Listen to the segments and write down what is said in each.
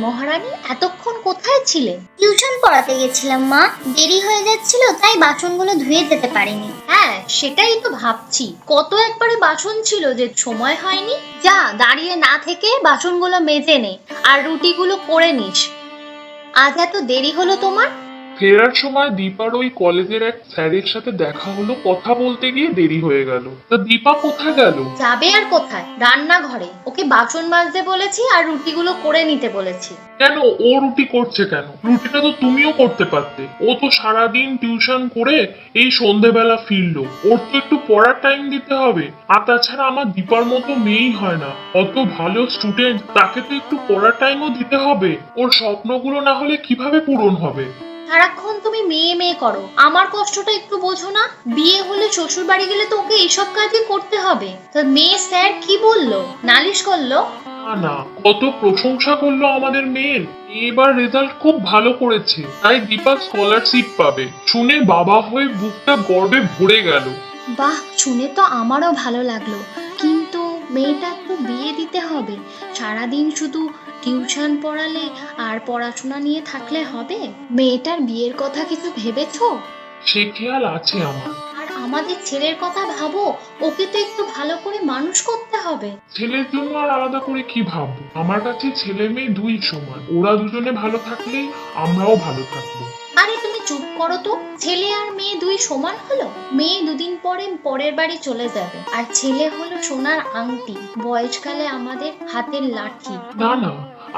মহারানী, এতক্ষণ কোথায় ছিলে? টিউশন পড়াতে গেছিলাম মা, দেরি হয়ে যাচ্ছিল তাই বাসনগুলো ধুয়ে যেতে পারিনি। হ্যাঁ, সেটাই তো ভাবছি, কত একবারে বাসন ছিল যে সময় হয়নি। যা, দাঁড়িয়ে না থেকে বাসনগুলো মেজে নে আর রুটিগুলো করে নিস। আজ এত দেরি হলো তোমার? ফেরার সময় দীপার ওই কলেজের এক স্যারের সাথে দেখা হলো, কথা বলতে গিয়ে দেরি হয়ে গেল। তা দীপা কোথায় গেল? যাবে আর কোথায়, রান্নাঘরে। ওকে বাসন মাজতে বলেছি আর রুটিগুলো করে নিতে বলেছি। কেন, ও রুটি করছে কেন? রুটিটা তো তুমিও করতে পারতে। ও তো সারাদিন টিউশন করে এই সন্ধেবেলা ফিরলো, ওর তো একটু পড়ার টাইম দিতে হবে। আর তাছাড়া আমার দীপার মতো মেয়েই হয় না, অত ভালো স্টুডেন্ট, তাকে তো একটু পড়ার টাইমও দিতে হবে। ওর স্বপ্নগুলো না হলে কিভাবে পূরণ হবে? সারাক্ষণ তুমি মেয়ে মেয়ে করো, আমার কষ্টটা একটু বোঝো না? বিয়ে হলে শ্বশুর বাড়ি গেলে তো ওকে এইসব কাজই করতে হবে। তো মেয়ে স্যার কি বললো, নালিশ করলো? না না, কত প্রশংসা করলো আমাদের মেয়ের। এবার রেজাল্ট খুব ভালো করেছে, তাই দীপা স্কলারশিপ পাবে শুনে বাবা হয়ে বুকটা গর্বে ভরে গেল। বাহ, শুনে তো আমারও ভালো লাগলো, কিন্তু মেয়েটার তো বিয়ে দিতে হবে। সারাদিন শুধু টিউশন পড়ালে আর পড়াশোনা নিয়ে থাকলে হবে? মেয়েটার বিয়ের কথা কিছু ভেবেছো? সে খেয়াল আছে আমার। আর আমাদের ছেলের কথা ভাবো, ওকে তো একটু ভালো করে মানুষ করতে হবে। ছেলের জন্য আর আলাদা করে কি ভাববো? আমার কাছে ছেলে মেয়ে দুই সমান, ওরা দুজনে ভালো থাকলেই আমরাও ভালো থাকবো। আরে তুমি চুপ করো তো, ছেলে আর মেয়ে দুই সমান হলো? মেয়ে দুদিন পরে পরের বাড়ি চলে যাবে, আর ছেলে হলো সোনার আংটি, বয়সকালে আমাদের হাতের লাঠি। না না,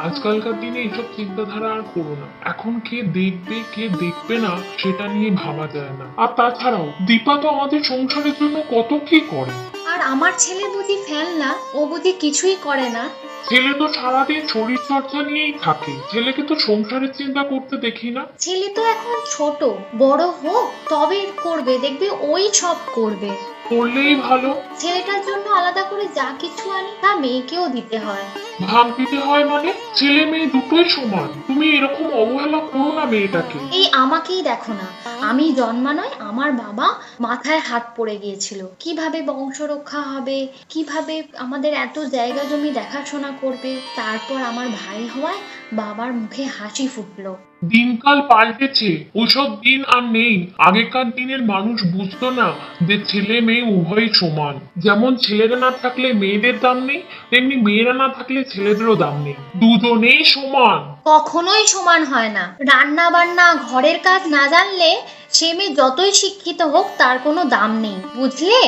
আজকালকার দিনে এসব চিন্তাধারা আর করো না। এখন কে দেখবে কে দেখবে না সেটা নিয়ে ভাবা যায় না। আর তাছাড়াও দীপা তো আমাদের সংসারের জন্য কত কি করে। আর আমার ছেলে বুঝি ফেলনা, ও বুঝি কিছুই করে না? ছেলে তো সারাদিন শরীর চর্চা নিয়েই থাকে, ছেলেকে তো সংসারের চিন্তা করতে দেখি না। ছেলে তো এখন ছোট, বড় হোক তবে করবে, দেখবে ওই সব করবে। করলেই ভালো। ছেলেটার জন্য আলাদা করে যা কিছু আনি তা মেয়েকেও দিতে হয়। ভাগ দিতে হয় মানে? ছেলে মেয়ে দুটোই সমান, তুমি এরকম অবহেলা করো না মেয়েটাকে। এই আমাকেই দেখো না, আমি জন্মানোয় আমার বাবা মাথায় হাত পড়ে গিয়েছিল, কিভাবে বংশ রক্ষা হবে, কিভাবে আমাদের এত জায়গা জমি দেখাশোনা করবে। তারপর আমার ভাই হওয়ায় বাবার মুখে হাসি ফুটলো। দিনকাল পাল্টেছে, ওসব দিন আর নেই। আগেকার দিনের মানুষ বুঝতো না যে ছেলে মেয়ে উভয়ই সমান। যেমন ছেলেরা না থাকলে মেয়েদের দাম নেই, তেমনি মেয়েরা না থাকলে ছেলেদেরও দাম নেই, দুজনেই সমান। কখনোই সমান হয় না। রান্না বান্না ঘরের কাজ না জানলে সে মেয়ে যতই শিক্ষিত হোক তার কোনো দাম নেই, বুঝলে?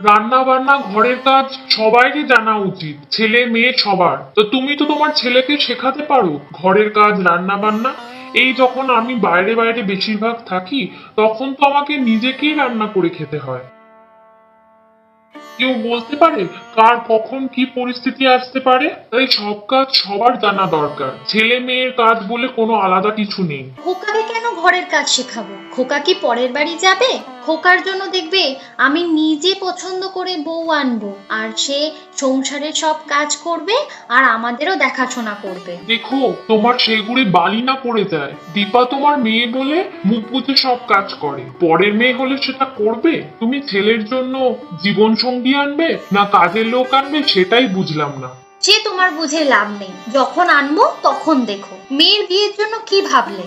রান্না বান্না ঘরের কাজ সবাইরই জানা উচিত, ছেলে মেয়ে সবার। তো তুমি তো তোমার ছেলেকে শেখাতে পারো ঘরের কাজ, রান্না বান্না। এই যখন আমি বাইরে বাইরে বেশিরভাগ থাকি, তখন তো আমাকে নিজেকেই রান্না করে খেতে হয়। কেউ বলতে পারে কার কখন কি পরিস্থিতি আসতে পারে? তাই সব কাজ সবার জানা দরকার, ছেলে মেয়ের কাজ বলে কোনো আলাদা কিছু নেই। খোকাকে কেন ঘরের কাজ শেখাবো? খোকা কি পরের বাড়ি যাবে? খোকার জন্য দেখবে আমি নিজে পছন্দ করে বউ আনবো, আর সে সংসারের সব কাজ করবে আর আমাদেরও দেখাশোনা করবে। দেখো তোমার সেগুড়ি বালি না পড়ে যায়। দীপা তোমার মেয়ে বলে মুখ বুজে সব কাজ করে, পরের মেয়ে হলে সেটা করবে? তুমি ছেলের জন্য জীবন সঙ্গী আনবে না কাজের লোক আনবে সেটাই বুঝলাম না। সে তোমার বুঝে লাভ নেই, যখন আনবো তখন দেখো। মেয়ের বিয়ের জন্য কি ভাবলে?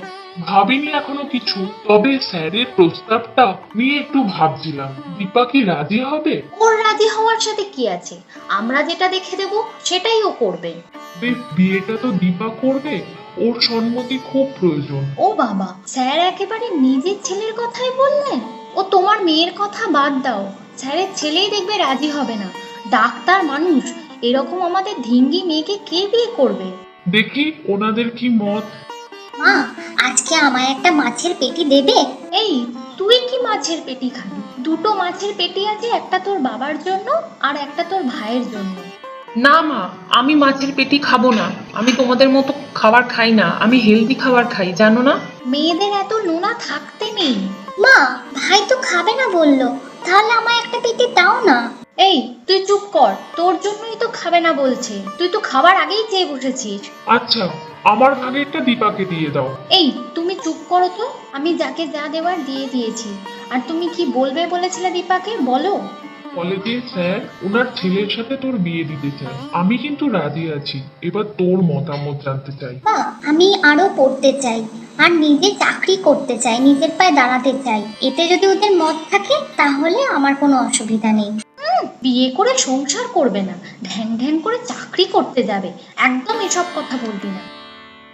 ভাবিনি এখনো কিছু, তবে স্যারের প্রস্তাবটা নিয়ে একটু ভাবছিলাম। দীপা কি রাজি হবে? ওর রাজি হওয়ার সাথে কি আছে, আমরা যেটা দেখে দেবো সেটাই ও করবে। বেশ, বিয়েটা তো দীপা করবে, ওর সম্মতি খুব প্রয়োজন। ও বাবা, স্যার একেবারে নিজের ছেলের কথাই বললেন। ও তোমার মেয়ের কথা বাদ দাও, স্যারের ছেলেই দেখবে রাজি হবে না। ডাক্তার মানুষ, এরকম আমাদের ধিঙ্গি মেয়েকে কে বিয়ে করবে? দেখি ওনাদের কি মত। মা, আজকে আমায় একটা মাছের পেটি দেবে? এই, তুই কি মাছের পেটি খাবি? দুটো মাছের পেটি আছে, একটা তোর বাবার জন্য আর একটা তোর ভাইয়ের জন্য। না মা, আমি মাছের পেটি খাবো না। আমি তোমাদের মতো খাবার খাই না, আমি হেলদি খাবার খাই, জানো না? মেয়েদের এত নোনা থাকতে নেই। মা, ভাই তো খাবে না বললো, তাহলে আমায় একটা পেটি দাও না। এই, তুই চুপ কর, তোর জন্যই তো খাবে না বলছে, তুই তো খাবার আগেই চেয়ে বসেছিস। আচ্ছা, আমার ভাগেরটা দীপাকে দিয়ে দাও। এই, তুমি চুপ করো তো, আমি যাকে যা দেওয়ার দিয়ে দিয়েছি। আর তুমি কি বলবে বলেছিলে দীপাকে, বলো। কলেজে স্যার ওনার ছেলের সাথে তোর বিয়ে দিতে চায়। আমি কিন্তু রাজি আছি। এবার তোর মতামত জানতে চাই। মা, আমি আরো পড়তে চাই আর নিজে চাকরি করতে চাই, নিজের পায়ে দাঁড়াতে চাই। এতে যদি ওদের মত থাকে তাহলে আমার কোনো অসুবিধা নেই। বিয়ে করে সংসার করবে না, ঢ্যাং ঢ্যাং করে চাকরি করতে যাবে, একদম এসব কথা বলবি না।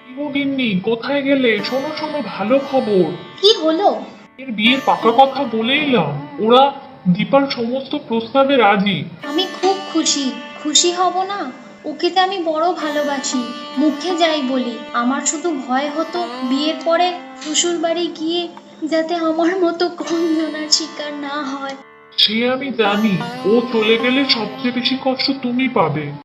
কি গো গিন্নি, কোথায় গেলে? শোনো শোনো, ভালো খবর। কি হলো? এর বিয়ের পাকা কথা বলে এলাম। ওরা দীপার সমস্ত প্রস্তাবে রাজি। আমি খুব খুশি। খুশি হব না? ওকে তো আমি বড় ভালোবাসি, মুখে যাই বলি। আমার শুধু ভয় হতো বিয়ের পরে শ্বশুর বাড়ি গিয়ে যাতে আমার মতো গঞ্জনার শিকার না হয়। সে আমি জানি। ও চলে গেলে সবচেয়ে বেশি কষ্ট তুমি পাবে।